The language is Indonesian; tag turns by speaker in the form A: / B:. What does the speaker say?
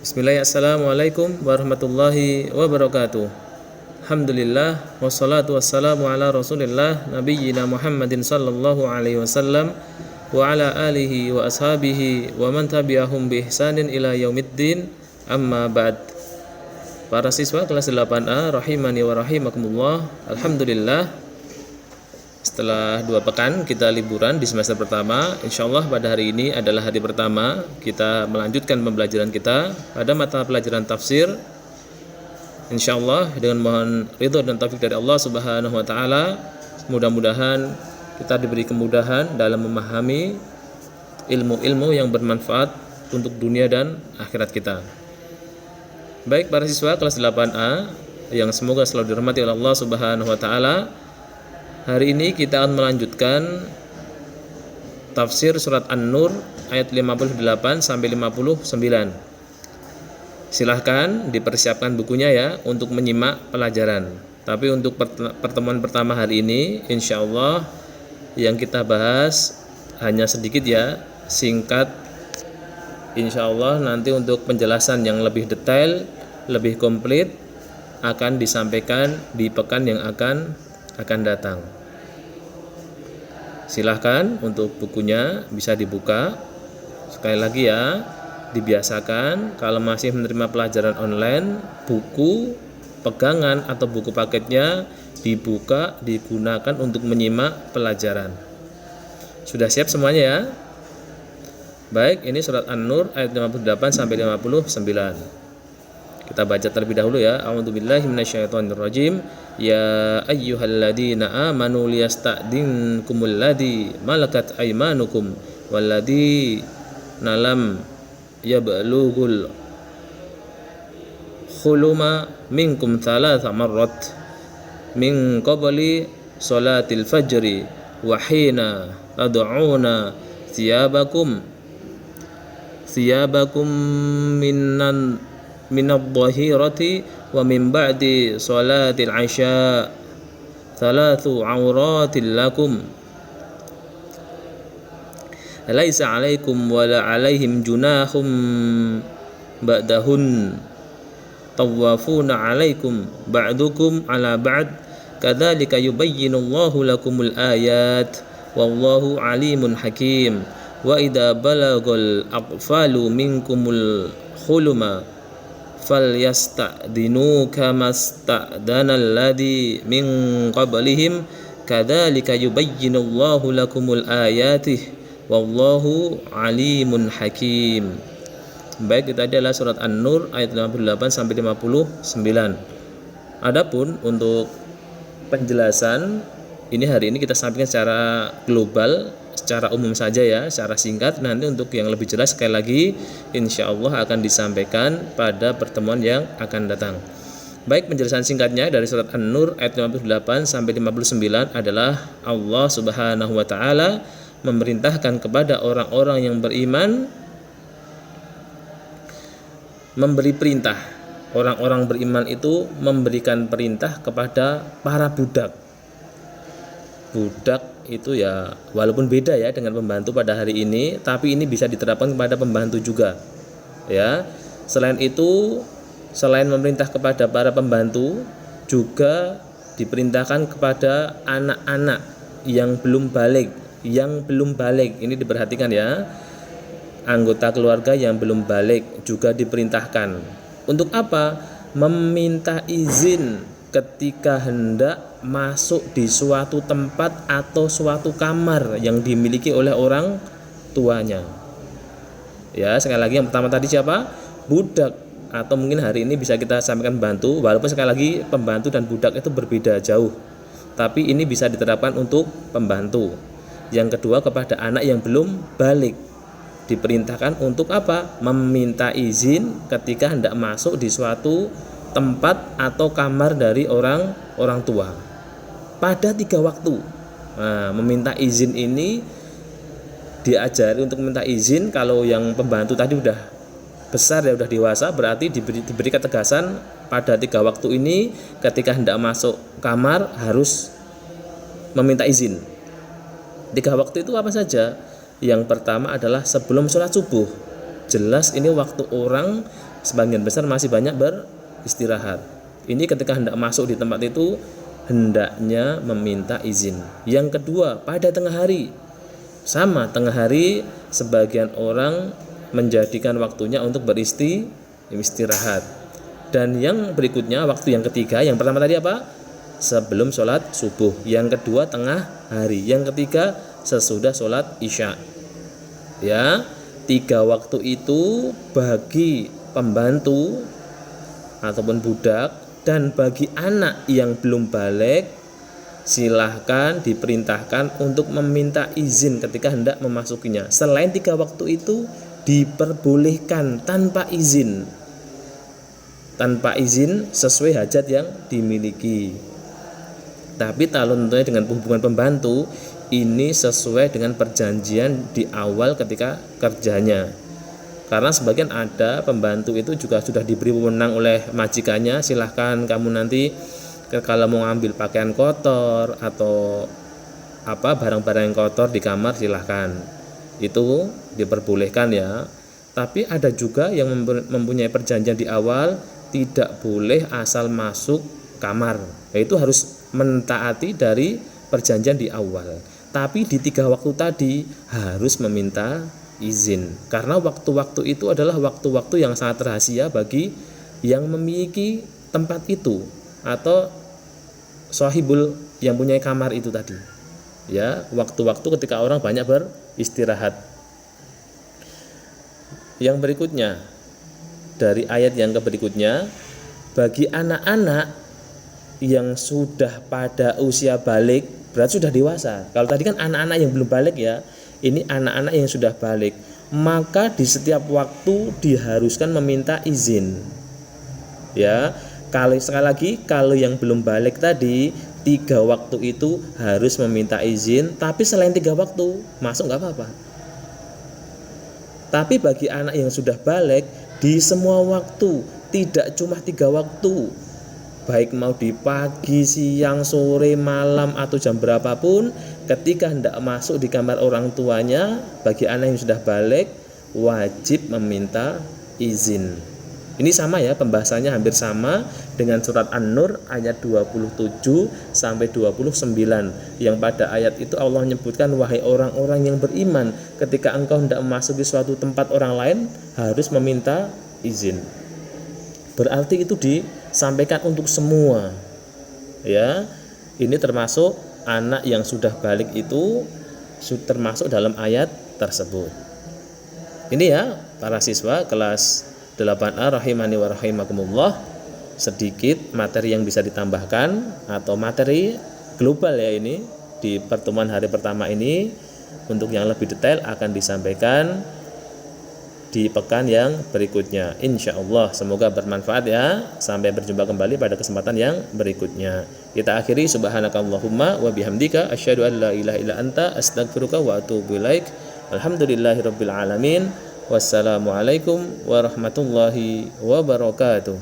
A: Bismillahirrahmanirrahim. Assalamualaikum warahmatullahi wabarakatuh. Alhamdulillah wassalatu wassalamu ala Rasulillah nabiyyina Muhammadin sallallahu alaihi wasallam wa ala alihi wa ashabihi wa man tabi'ahum bi ihsanin ila yaumiddin. Amma ba'd. Para siswa kelas 8A rahimani wa rahimakumullah. Alhamdulillah, setelah 2 pekan kita liburan di semester pertama, insyaallah pada hari ini adalah hari pertama kita melanjutkan pembelajaran kita pada mata pelajaran tafsir. Insyaallah dengan mohon ridho dan taufik dari Allah Subhanahu wa taala, mudah-mudahan kita diberi kemudahan dalam memahami ilmu-ilmu yang bermanfaat untuk dunia dan akhirat kita. Baik para siswa kelas 8A yang semoga selalu dirahmati oleh Allah Subhanahu wa taala, hari ini kita akan melanjutkan tafsir surat An-Nur ayat 58 sampai 59. Silahkan dipersiapkan bukunya ya untuk menyimak pelajaran. Tapi untuk pertemuan pertama hari ini, insyaallah yang kita bahas hanya sedikit ya, singkat. Insyaallah nanti untuk penjelasan yang lebih detail, lebih komplit akan disampaikan di pekan yang akan datang. Silahkan untuk bukunya bisa dibuka. Sekali lagi ya, dibiasakan kalau masih menerima pelajaran online, buku pegangan atau buku paketnya dibuka, digunakan untuk menyimak pelajaran. Sudah siap semuanya ya? Baik, ini surat An-Nur ayat 58 sampai 59. Kita baca terlebih dahulu ya. A'udzubillahi minasyaitonirrajim. Ya ayyuhalladzina amanu liyasta'dinkumul ladzi malakat aymanukum walladzi nalam yablughul khuluma minkum thalatha marrat min qabli salatil fajri wa hina tad'una thiyabakum minadh-dhahirati wa min ba'di salatil isya thalathu awratil lakum laisa 'alaikum wa la 'alaihim junahum ba'dahun tawafuna 'alaikum ba'dukum 'ala ba'd kadzalika yubayyinullahu lakumul ayat wallahu 'alimun hakim wa idza balagal aqfalu minkumul khuluma falyasta'dinu kama sta'dana alladhi min qablihim kadzalika yubayyinullahu lakumul ayati wallahu alimun hakim. Baik, itu adalah surat An-Nur ayat 58 sampai 59. Adapun untuk penjelasan ini hari ini kita sampaikan secara global, secara umum saja ya, secara singkat. Nanti untuk yang lebih jelas sekali lagi insyaallah akan disampaikan pada pertemuan yang akan datang. Baik, penjelasan singkatnya dari surat An-Nur ayat 58 sampai 59 adalah Allah Subhanahu wa taala memerintahkan kepada orang-orang yang beriman, memberi perintah. Orang-orang beriman itu memberikan perintah kepada para budak. Budak itu ya walaupun beda ya dengan pembantu pada hari ini, tapi ini bisa diterapkan kepada pembantu juga ya. Selain itu, selain memerintah kepada para pembantu, juga diperintahkan kepada anak-anak yang belum balik. Ini diperhatikan ya, anggota keluarga yang belum balik juga diperintahkan. Untuk apa? Meminta izin ketika hendak masuk di suatu tempat atau suatu kamar yang dimiliki oleh orang tuanya. Ya, sekali lagi yang pertama tadi siapa? Budak, atau mungkin hari ini bisa kita sampaikan pembantu, walaupun sekali lagi pembantu dan budak itu berbeda jauh. Tapi ini bisa diterapkan untuk pembantu. Yang kedua kepada anak yang belum balik, diperintahkan untuk apa? Meminta izin ketika hendak masuk di suatu tempat atau kamar dari orang tua pada 3 waktu. Nah, meminta izin ini diajari untuk meminta izin. Kalau yang pembantu tadi udah besar ya, udah dewasa, berarti diberi ketegasan pada 3 waktu ini ketika hendak masuk kamar harus meminta izin. 3 waktu itu apa saja? Yang pertama adalah sebelum sholat subuh. Jelas ini waktu orang sebagian besar masih banyak beristirahat. Ini ketika hendak masuk di tempat itu hendaknya meminta izin. Yang kedua, pada tengah hari. Sama, tengah hari sebagian orang menjadikan waktunya untuk beristirahat. Dan yang berikutnya, waktu yang ketiga, yang pertama tadi apa? Sebelum sholat subuh. Yang kedua tengah hari. Yang ketiga sesudah sholat isya. Ya, 3 waktu itu bagi pembantu ataupun budak, dan bagi anak yang belum balik silahkan diperintahkan untuk meminta izin ketika hendak memasukinya. Selain 3 waktu itu diperbolehkan tanpa izin sesuai hajat yang dimiliki. Tapi kalau tentunya dengan hubungan pembantu ini sesuai dengan perjanjian di awal ketika kerjanya. Karena sebagian ada pembantu itu juga sudah diberi wewenang oleh majikannya, silahkan kamu nanti kalau mau ambil pakaian kotor atau barang-barang yang kotor di kamar silahkan, itu diperbolehkan ya. Tapi ada juga yang mempunyai perjanjian di awal tidak boleh asal masuk kamar, yaitu harus mentaati dari perjanjian di awal. Tapi di 3 waktu tadi harus meminta izin, karena waktu-waktu itu adalah waktu-waktu yang sangat rahasia bagi yang memiliki tempat itu atau sahibul yang punya kamar itu tadi. Ya, waktu-waktu ketika orang banyak beristirahat. Yang berikutnya dari ayat yang berikutnya, bagi anak-anak yang sudah pada usia balik, berarti sudah dewasa. Kalau tadi kan anak-anak yang belum balik ya. Ini anak-anak yang sudah balik, maka di setiap waktu diharuskan meminta izin. Ya, sekali lagi kalau yang belum balik tadi 3 waktu itu harus meminta izin, tapi selain 3 waktu masuk nggak apa-apa. Tapi bagi anak yang sudah balik di semua waktu, tidak cuma 3 waktu, baik mau di pagi, siang, sore, malam atau jam berapapun, ketika hendak masuk di kamar orang tuanya, bagi anak yang sudah balik wajib meminta izin. Ini sama ya, pembahasannya hampir sama dengan surat An-Nur ayat 27 sampai 29, yang pada ayat itu Allah menyebutkan, wahai orang-orang yang beriman, ketika engkau hendak memasuki suatu tempat orang lain harus meminta izin. Berarti itu disampaikan untuk semua. Ya, ini termasuk anak yang sudah balik itu termasuk dalam ayat tersebut. Ini ya para siswa kelas 8A rahimani wa rahimakumullah, sedikit materi yang bisa ditambahkan atau materi global ya ini di pertemuan hari pertama ini. Untuk yang lebih detail akan disampaikan di pekan yang berikutnya, insya Allah. Semoga bermanfaat ya. Sampai berjumpa kembali pada kesempatan yang berikutnya. Kita akhiri, subhanakallahumma wa bihamdika asyhadu an la ilaha illa anta astaghfiruka wa atubu ilaik. Alhamdulillahirabbil alamin. Wassalamualaikum warahmatullahi wabarakatuh.